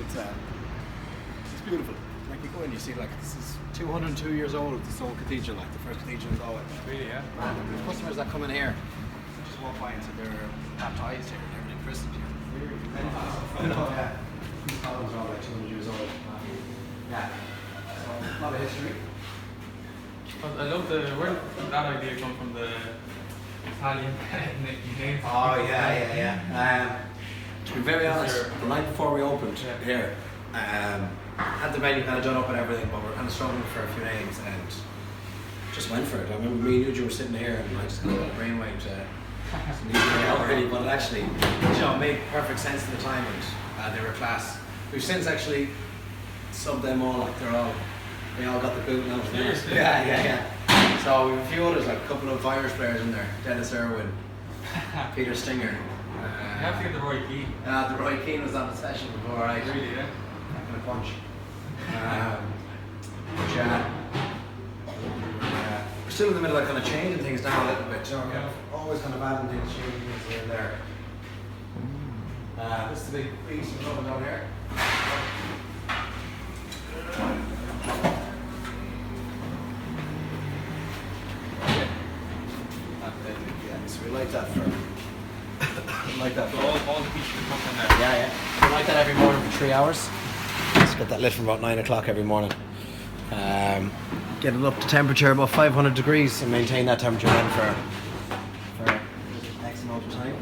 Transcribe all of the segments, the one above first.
It's beautiful. Like you go in, you see like this is 202 years old. This old cathedral, like the first cathedral in Galway. Really, yeah. And there's customers that come in here, just walk by and say they're baptised here and everything, christened here. I know, yeah. These columns are all like 200 years old. Yeah. So a lot of history. I love where did that idea come from, the Italian name? Oh yeah. To be very honest, the night before we opened here, had the menu kind of done up and everything, but we were kind of struggling for a few names and just went for it. I remember me and Eugene were sitting here and I just kind of got a brainwave to already, but it actually, made perfect sense at the time and they were class. We've since actually subbed them all, like they all got the boot now. Seriously? Yeah. So we have a few others, like a couple of Irish players in there, Dennis Irwin, Peter Stinger. You have to get the Roy Keane. The Roy Keane was on the session before, right? Really, yeah. That kind of punch. We're still in the middle of kind of changing things now a little bit. Always kind of adding things, changing things here and there. This is the big piece we're looking down here. So we like that for. Like that. So all the pieces come from there. Yeah. We like that every morning for 3 hours. Just get that lit from about 9 o'clock every morning. Get it up to temperature about 500 degrees and maintain that temperature then for X amount of time.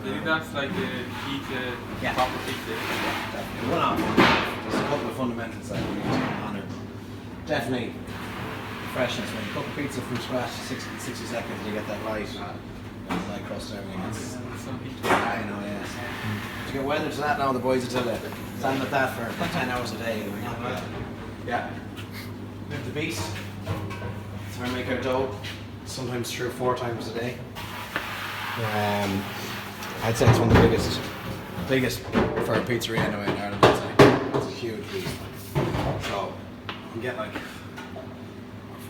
Do you think that's like the key to proper pizza? Yeah, definitely. One off. There's a couple of fundamentals that we need to honour. Definitely freshness. When you cook a pizza from scratch, 60 seconds, you get that right. Light crust and everything. Some people. I know, yes. To get weather to that now, the boys will tell you. Stand at that for 10 hours a day. Yeah. We have the beat. So we make our dough sometimes 3 or 4 times a day. I'd say it's one of the biggest for a pizzeria anyway in Ireland. It's a huge beast. So you get like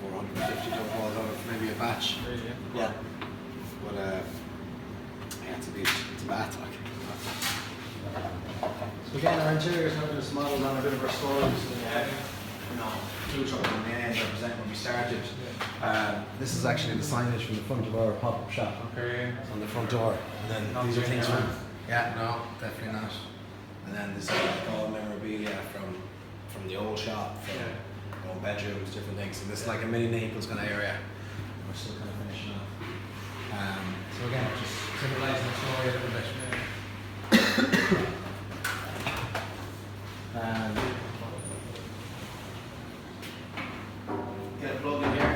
450 dough balls out of maybe a batch. Really, Yeah. But yeah, it's a beast. It's a bath, like. So again, our interiors have just modelled on a bit of our stories. Food truck on the end represent when we started. This is actually the signage from the front of our pop-up shop. Okay. It's on the front door. And then these are things from. Yeah, no, definitely not. And then this is all memorabilia from the old shop, from old bedrooms, different things. So this is like a mini Naples kind of area. We're still kind of finishing off. So again, just symbolising the story a little bit. Get a plug in here.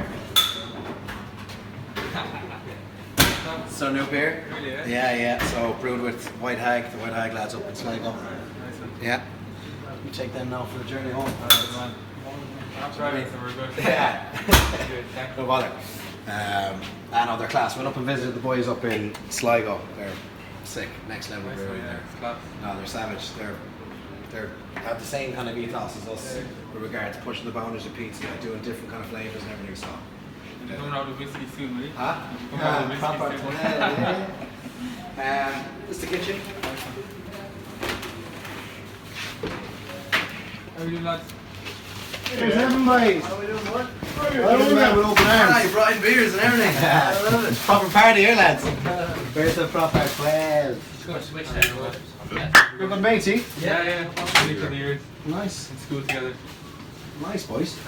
So new beer? Really, Yeah. So brewed with White Hag, the White Hag lads up in Sligo. Nice one. Yeah. We take them now for the journey home. Good man. I'm driving, so we're good. Yeah. Good, thank you. No bother. I know they're class. Went up and visited the boys up in Sligo. They're sick, next level Nice brewery one, yeah. there. It's class. No, they're savage. They have the same kind of ethos as us with regard to pushing the boundaries of pizza, like doing different kind of flavours and everything. So. You're coming out of whiskey soon, will you? Huh? Coming out of whiskey Proper. soon. Yeah. This is the kitchen. How are you doing, lads? There's heaven, boys. How are we doing, boy? With open arms. You brought in beers and everything. I love it. Proper party here, lads. Where's the proper 12? Just going to switch there. You're good mates, eh? Yeah. Really for the years. Nice. In school together. Nice, boys.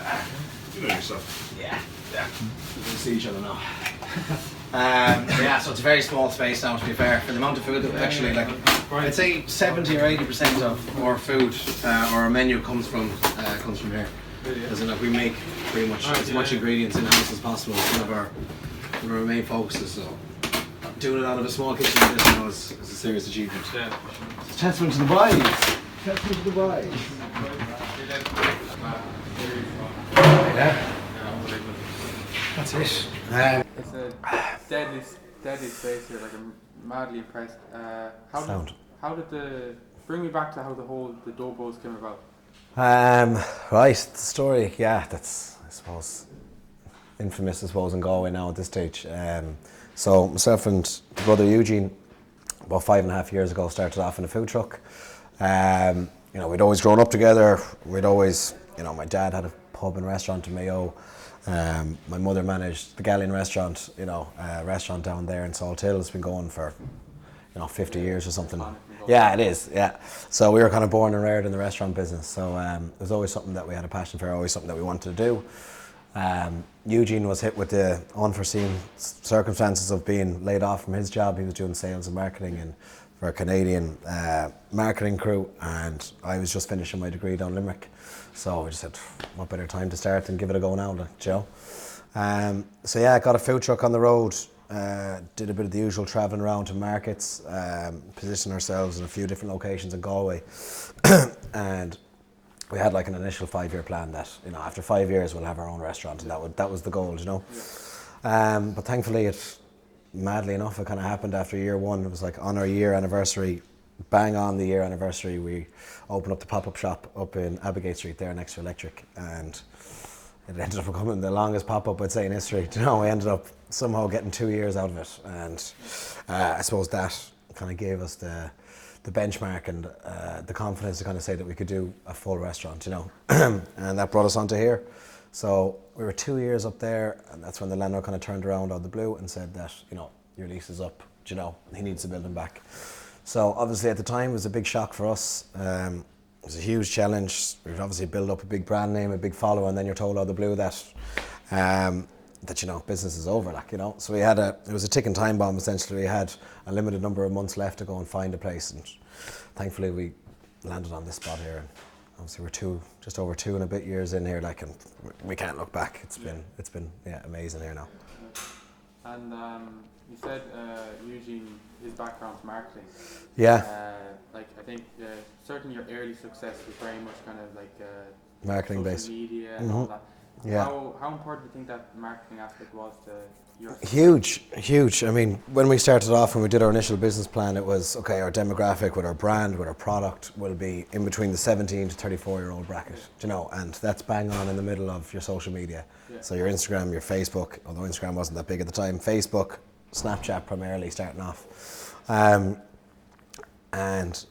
You know yourself. Yeah. We can see each other now. So it's a very small space now, to be fair. For the amount of food that actually, like, I'd say 70 or 80% of our food or our menu comes from here. Really, As in, like, we make pretty much as much ingredients in house as possible. It's one of our main focuses. So doing it out of a small kitchen like this now is a serious achievement. Yeah. It's a testament to the boys. Testament to the boys. Yeah. That's it. It's a deadly space here. Like, I'm madly impressed. Sound. How did bring me back to how the dough balls came about? Right, the story, that's, I suppose, infamous, I suppose, in Galway now at this stage. So myself and the brother Eugene, about 5.5 years ago, started off in a food truck. You know, we'd always grown up together. We'd always, you know, my dad had a pub and restaurant in Mayo. My mother managed the Galleon restaurant, you know, restaurant down there in Salt Hill. It's been going for, you know, 50 years or something. Yeah, it is, yeah. So we were kind of born and reared in the restaurant business. So it was always something that we had a passion for, always something that we wanted to do. Eugene was hit with the unforeseen circumstances of being laid off from his job. He was doing sales and marketing for a Canadian marketing crew, and I was just finishing my degree down Limerick. So I just said, what better time to start and give it a go now, Joe. So yeah, I got a food truck on the road, did a bit of the usual travelling around to markets, positioned ourselves in a few different locations in Galway. And we had like an initial 5-year plan that, you know, after 5 years we'll have our own restaurant, and that was the goal, you know. But thankfully madly enough, it kind of happened after year one. It was like on our year anniversary, bang on the year anniversary, we opened up the pop-up shop up in Abbegate Street there next to Electric, and it ended up becoming the longest pop-up, I'd say, in history. You know, we ended up somehow getting 2 years out of it, and I suppose that kind of gave us the benchmark and the confidence to kind of say that we could do a full restaurant, you know. And that brought us onto here. So we were 2 years up there, and that's when the landlord kind of turned around out of the blue and said that, you know, your lease is up, you know, he needs the building back. So obviously at the time it was a big shock for us. It was a huge challenge. We'd obviously build up a big brand name, a big follower, and then you're told out of the blue that you know, business is over, like, you know. So it was a ticking time bomb essentially. We had a limited number of months left to go and find a place, and thankfully we landed on this spot here. And obviously we're just over 2 and a bit years in here, like, and we can't look back. It's been amazing here now. And you said Eugene, his background's marketing. Yeah. Like, I think certainly your early success was very much kind of like marketing social based. media and all that. Yeah. How important do you think that marketing aspect was to your success? Huge. I mean, when we started off, when we did our initial business plan, it was, okay, our demographic with our brand, with our product will be in between the 17 to 34-year-old bracket, you know, and that's bang on in the middle of your social media. Yeah. So your Instagram, your Facebook, although Instagram wasn't that big at the time, Facebook, Snapchat primarily starting off. And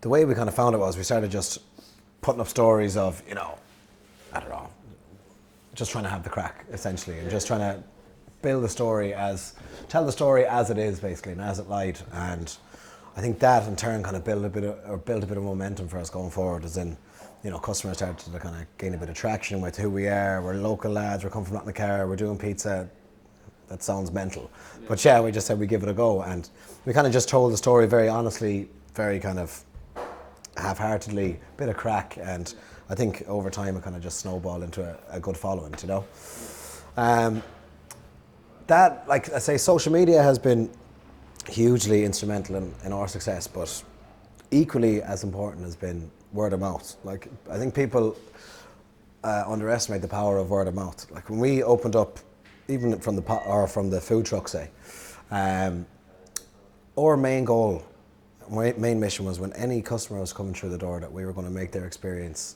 the way we kind of found it was we started just putting up stories of, you know, I don't know, just trying to have the crack essentially, and just trying to tell the story as it is basically, and as it lied. And I think that in turn kind of built a bit of momentum for us going forward, as in, you know, customers started to kind of gain a bit of traction with who we are. We're local lads, we're coming from out in the car, we're doing pizza. That sounds mental. Yeah. But yeah, we just said we'd give it a go, and we kind of just told the story very honestly, very kind of half-heartedly, bit of crack, and I think over time it kind of just snowballed into a good following, you know. That, like I say, social media has been hugely instrumental in our success, but equally as important has been word of mouth. Like, I think people underestimate the power of word of mouth. Like, when we opened up, even from the food truck, say, our main goal, my main mission was when any customer was coming through the door that we were going to make their experience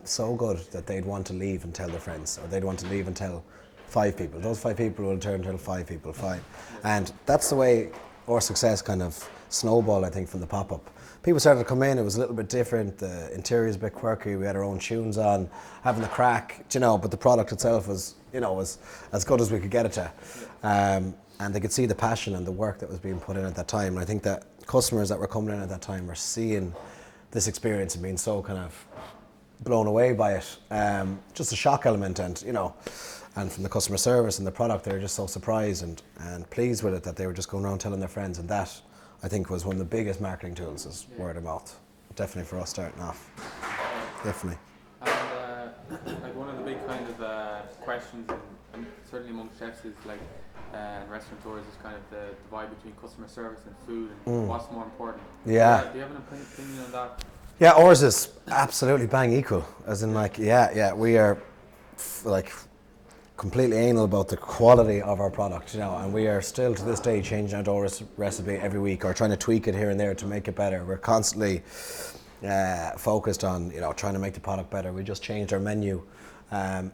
so good that they'd want to leave and tell their friends, or they'd want to leave and tell 5 people. Those 5 people will in turn tell 5 people, 5. And that's the way our success kind of snowballed, I think, from the pop-up. People started to come in, it was a little bit different, the interior was a bit quirky, we had our own tunes on, having the crack, you know, but the product itself was, you know, was as good as we could get it to. And they could see the passion and the work that was being put in at that time. And I think that customers that were coming in at that time were seeing this experience and being so kind of blown away by it. Just a shock element, and, you know, and from the customer service and the product, they were just so surprised and pleased with it that they were just going around telling their friends. And that, I think, was one of the biggest marketing tools, is word of mouth. Definitely for us starting off. Definitely. And like, one of the big kind of questions, and certainly among chefs, is like, and restaurateurs, is kind of the divide between customer service and food, and what's more important. Yeah. Do you have an opinion on that? Yeah, ours is absolutely bang equal. As in, like, we are like completely anal about the quality of our product, you know, and we are still to this day changing our dough recipe every week, or trying to tweak it here and there to make it better. We're constantly focused on, you know, trying to make the product better. We just changed our menu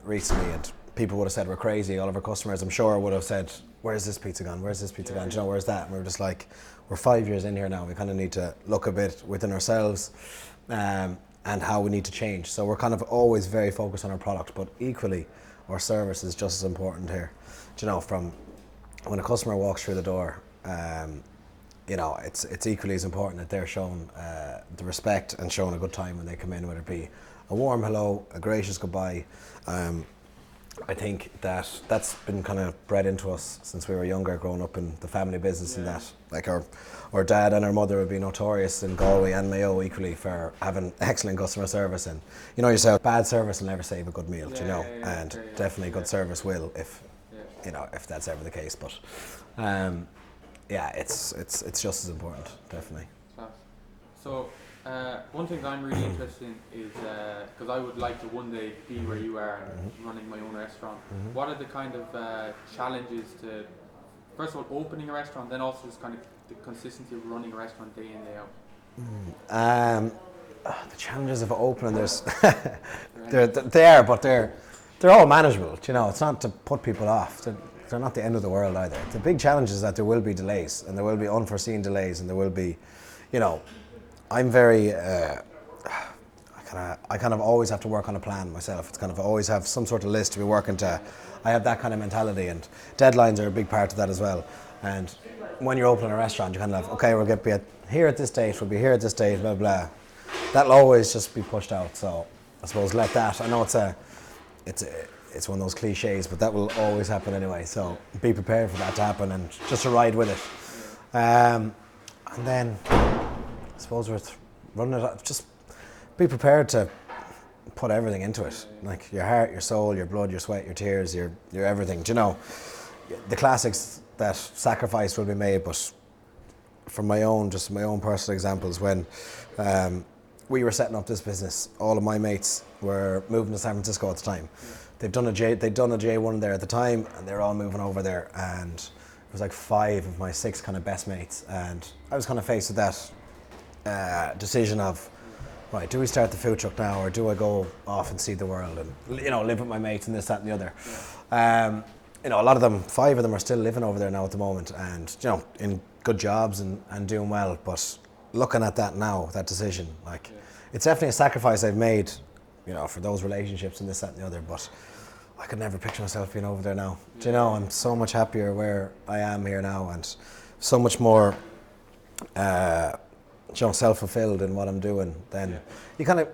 recently, and people would have said we're crazy. All of our customers, I'm sure, would have said, where's this pizza gone? Where's this pizza gone? Do you know, where's that? And we were just like, we're 5 years in here now. We kind of need to look a bit within ourselves and how we need to change. So we're kind of always very focused on our product, but equally our service is just as important here. Do you know, from when a customer walks through the door, you know, it's equally as important that they're shown the respect and shown a good time when they come in, whether it be a warm hello, a gracious goodbye. I think that's been kind of bred into us since we were younger, growing up in the family business, and that like our dad and our mother would be notorious in Galway and Mayo equally for having excellent customer service. And you know yourself, bad service will never save a good meal, you know, and definitely good service will if you know, if that's ever the case. But yeah, it's just as important, definitely. So one thing I'm really interested in is because I would like to one day be where you are and running my own restaurant. What are the kind of challenges to, first of all, opening a restaurant, then also just kind of the consistency of running a restaurant day in, day out? The challenges of opening, there's they're all manageable. You know, it's not to put people off. They're not the end of the world either. The big challenge is that there will be delays, and there will be unforeseen delays, and there will be, you know, I'm very, I kind of always have to work on a plan myself. It's kind of always have some sort of list to be working to. I have that kind of mentality, and deadlines are a big part of that as well. And when you're opening a restaurant, you kind of, okay, we'll be here at this date, we'll be here at this date, blah, blah. That'll always just be pushed out. So I suppose let that, I know it's one of those cliches, but that will always happen anyway. So be prepared for that to happen and just to ride with it. And then I suppose with running it, just be prepared to put everything into it. Like your heart, your soul, your blood, your sweat, your tears, your everything. Do you know, the classics that sacrifice will be made, but from my own personal examples, when we were setting up this business, all of my mates were moving to San Francisco at the time. They'd done a J1 there at the time, and they're all moving over there, and it was like 5 of my 6 kind of best mates, and I was kind of faced with that decision of, right, do we start the food truck now, or do I go off and see the world and, you know, live with my mates and this, that and the other. You know, a lot of them, 5 of them are still living over there now at the moment, and, you know, in good jobs and doing well. But looking at that now, that decision, like, it's definitely a sacrifice I've made, you know, for those relationships and this, that and the other, but I could never picture myself being over there now. Do you know, I'm so much happier where I am here now, and so much more you know, self-fulfilled in what I'm doing. Then you kind of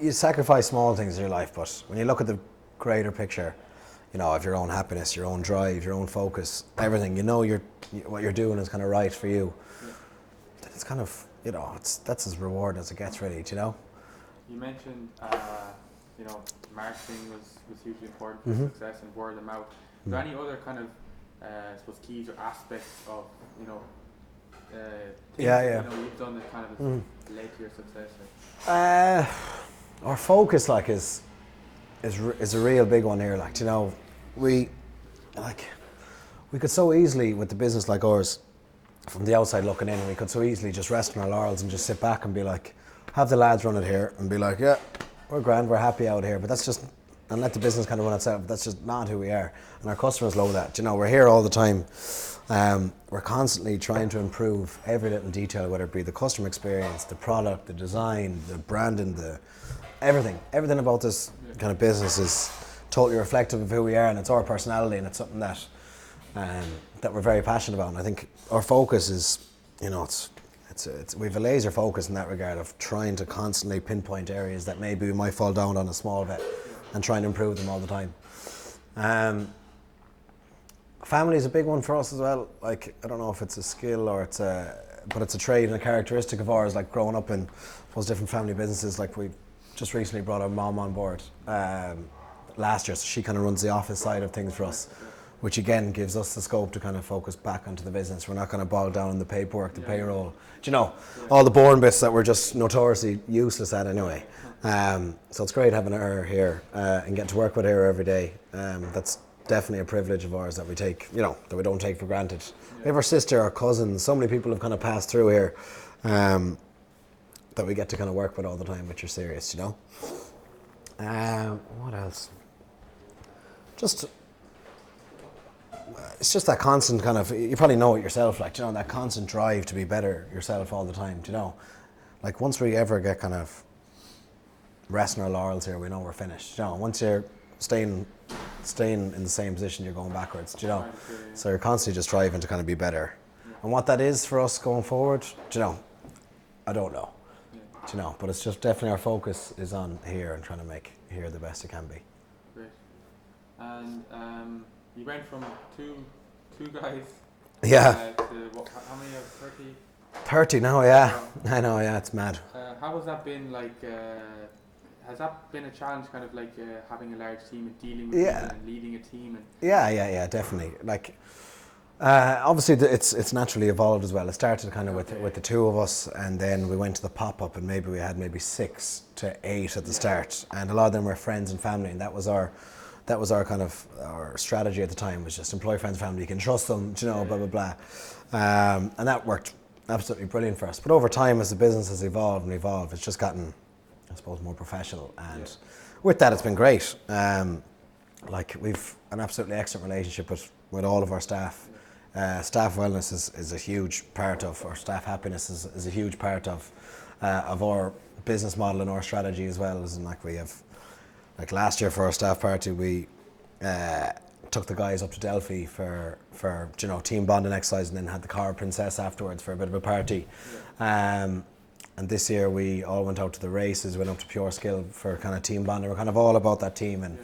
you sacrifice small things in your life, but when you look at the greater picture, you know, of your own happiness, your own drive, your own focus, everything, you know, what you're doing is kind of right for you. Then it's kind of, you know, that's as rewarding as it gets, really. Do you know? You mentioned you know, marketing was hugely important for success and word of mouth. Are there any other kind of I suppose keys or aspects of, you know, things that, you know, you've done that kind of led to your success? Our focus, like, is a real big one here. Like, you know, we could so easily, with the business like ours, from the outside looking in, we could so easily just rest on our laurels and just sit back and be like, have the lads run it here and be like, yeah, we're grand, we're happy out here. But that's just, and let the business kind of run itself. But that's just not who we are, and our customers know that. You know, we're here all the time. We're constantly trying to improve every little detail, whether it be the customer experience, the product, the design, the branding, everything about this kind of business is totally reflective of who we are, and it's our personality, and it's something that we're very passionate about. And I think our focus is, you know, we have a laser focus in that regard of trying to constantly pinpoint areas that maybe we might fall down on a small bit, and trying to improve them all the time. Family is a big one for us as well. Like, I don't know if it's a skill or but it's a trait and a characteristic of ours. Like, growing up in those different family businesses, like, we just recently brought our mom on board last year, so she kind of runs the office side of things for us, which again gives us the scope to kind of focus back onto the business. We're not going to bog down in the paperwork, the payroll, do you know, all the boring bits that we're just notoriously useless at anyway. So it's great having her here and getting to work with her every day. That's definitely a privilege of ours that we take, you know, that we don't take for granted. We have our sister, our cousins, so many people have kind of passed through here that we get to kind of work with all the time, which are serious, you know. What else? Just it's just that constant kind of, you probably know it yourself, like, you know, that constant drive to be better yourself all the time, you know. Like once we ever get kind of resting our laurels here, we know we're finished. You know, once you're staying in the same position, you're going backwards, you know. So you're constantly just striving to kind of be better. And what that is for us going forward, you know, I don't know. You know, but it's just definitely our focus is on here and trying to make here the best it can be. Great. And you went from two guys. Yeah. To what, how many of 30? 30 now, yeah. I know, yeah, it's mad. How has that been like? Has that been a challenge, kind of like having a large team and dealing with people and leading a team? And Yeah, definitely. Like, obviously, it's naturally evolved as well. It started kind of with the two of us, and then we went to the pop-up, and we had 6 to 8 at the start, and a lot of them were friends and family, and that was our kind of our strategy at the time, was just employ friends and family. You can trust them, you know, blah blah blah, and that worked absolutely brilliant for us. But over time, as the business has evolved, it's just gotten, I suppose, more professional, and with that, it's been great. Like, we've an absolutely excellent relationship with all of our staff. Staff wellness is a huge part of, or staff happiness is a huge part of our business model and our strategy as well. And like, we have, like last year for our staff party, we took the guys up to Delphi for you know, team bonding exercise, and then had the car princess afterwards for a bit of a party. And this year we all went out to the races, went up to Pure Skill for kind of team bonding. We're kind of all about that team and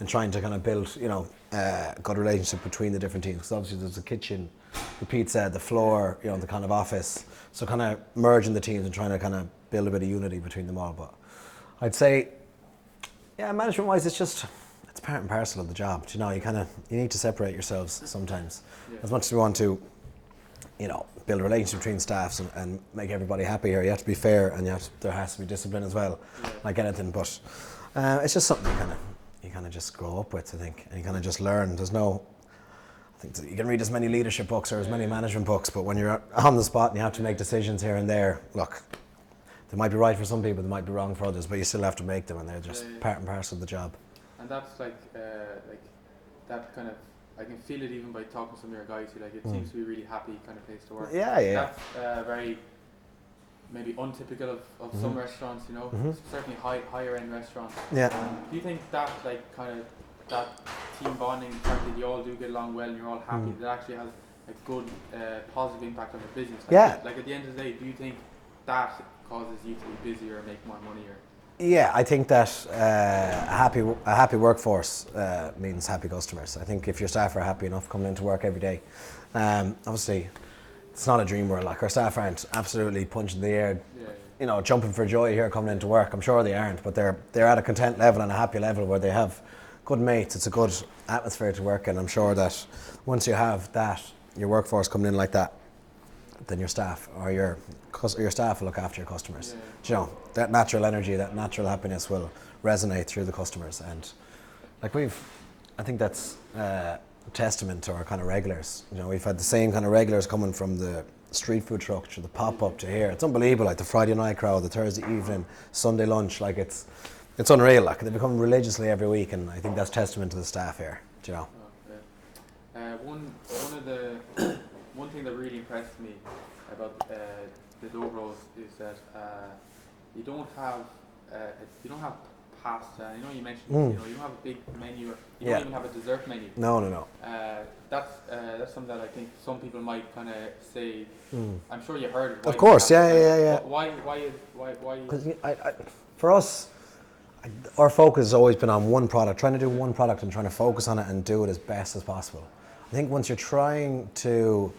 trying to kind of build, you know, a good relationship between the different teams. Because obviously there's the kitchen, the pizza, the floor, you know, the kind of office. So kind of merging the teams and trying to kind of build a bit of unity between them all. But I'd say, yeah, management-wise, it's part and parcel of the job. You know, you need to separate yourselves sometimes. As much as we want to, you know, build a relationship between staffs and make everybody happy here, you have to be fair, and there has to be discipline as well, like anything. But it's just something you kind of just grow up with, I think, and you kind of just learn. There's no, I think you can read as many leadership books or as many management books, but when you're on the spot and you have to make decisions here and there, look, they might be right for some people, they might be wrong for others, but you still have to make them, and they're just part and parcel of the job. And that's like that kind of, I can feel it even by talking to some of your guys who, like, it seems to be a really happy kind of place to work. Yeah. That's very maybe untypical of some restaurants, you know, certainly higher end restaurants. Yeah. Do you think that, like, kind of that team bonding, the fact that you all do get along well and you're all happy, that actually has a good positive impact on the business? Like at the end of the day, do you think that causes you to be busier or make more money? Or? Yeah, I think that a happy workforce means happy customers. I think if your staff are happy enough coming into work every day, obviously it's not a dream world. Like, our staff aren't absolutely punching the air, you know, jumping for joy here coming into work. I'm sure they aren't, but they're at a content level and a happy level where they have good mates. It's a good atmosphere to work in. I'm sure that once you have that, your workforce coming in like that, then your staff or your staff will look after your customers. You know, that natural energy, that natural happiness will resonate through the customers. And like, I think that's a testament to our kind of regulars. You know, we've had the same kind of regulars coming from the street food truck to the pop-up to here. It's unbelievable, like the Friday night crowd, the Thursday evening, Sunday lunch, like it's unreal. Like, they become religiously every week, and I think that's testament to the staff here, you know. One thing that really impressed me about the Dobros is that you don't have pasta. You know, you mentioned you know, you don't have a big menu. You don't even have a dessert menu. No. That's something that I think some people might kind of say. I'm sure you heard it. Of course, yeah. Why? Because for us, our focus has always been on one product, trying to do one product and trying to focus on it and do it as best as possible. I think once you're trying to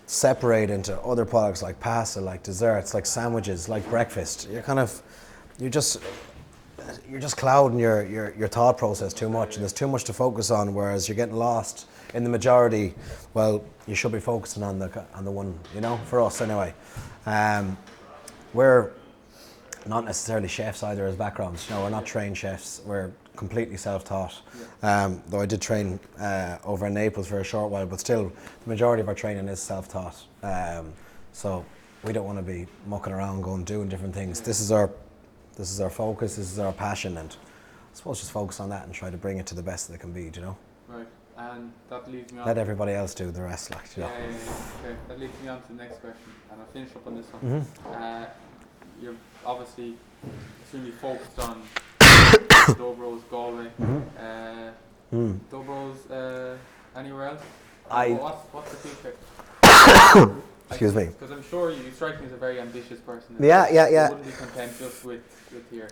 separate into other products like pasta, like desserts, like sandwiches, like breakfast, you're just clouding your thought process too much, and there's too much to focus on, whereas you're getting lost in the majority. Well, you should be focusing on the one, you know, for us anyway. We're not necessarily chefs either as backgrounds. You know, we're not trained chefs. We're completely self-taught. Though I did train over in Naples for a short while, but still, the majority of our training is self-taught. So we don't want to be mucking around, doing different things. This is our focus. This is our passion, and I suppose just focus on that and try to bring it to the best that it can be. Do you know? Right. And that leads me on. Let everybody else do the rest, like, you know. Okay, that leads me on to the next question, and I'll finish up on this one. You're obviously extremely focused on Dobro's, Galway. Dobro's, anywhere else? What's the future? Excuse me. Because I'm sure you strike me as a very ambitious person. Yeah. You wouldn't be content just with here.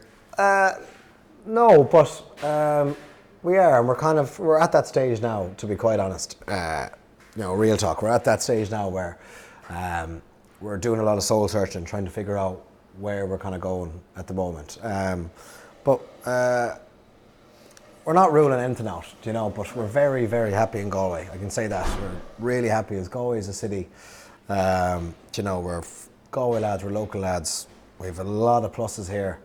No, but we are, and we're at that stage now, to be quite honest. Real talk. We're at that stage now where we're doing a lot of soul searching, trying to figure out where we're kind of going at the moment. But we're not ruling anything out, but we're very, very happy in Galway. I can say that. We're really happy as Galway is a city. We're Galway lads, we're local lads. We have a lot of pluses here.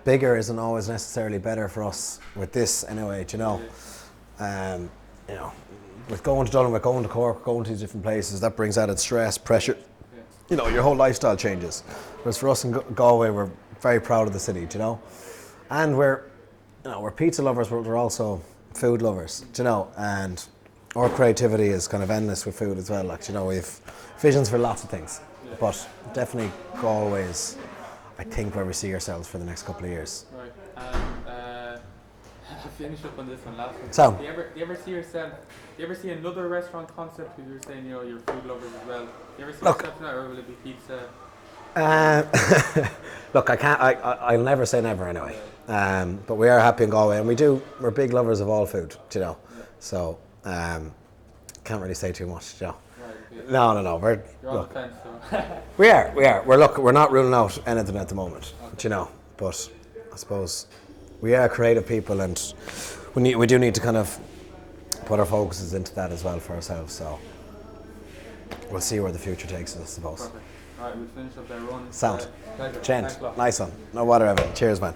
Bigger isn't always necessarily better for us with this anyway, with going to Dublin, with going to Cork, going to these different places, that brings added stress, pressure. Your whole lifestyle changes. Whereas for us in Galway, we're very proud of the city, and we're pizza lovers, but we're also food lovers, and our creativity is kind of endless with food as well. We have visions for lots of things, but definitely Galway is, I think, where we see ourselves for the next couple of years. Right, and I'll finish up on this one last one. So, do you ever see yourself? Do you ever see another restaurant concept? Because you're saying you're food lovers as well. Do you ever see yourself in that, or will it be pizza? Look, I can't. I'll never say never anyway. But we are happy in Galway, and we're big lovers of all food, So can't really say too much, Right, okay. No. You're on the fence, so. We are. We're not ruling out anything at the moment, But I suppose we are creative people, and we do need to kind of put our focuses into that as well for ourselves. So we'll see where the future takes us, I suppose. Perfect. All right, we'll finish up there, Ronan. Sound. Pleasure. Gent, Thanks a lot. nice one. No bother, Evan. Cheers, man.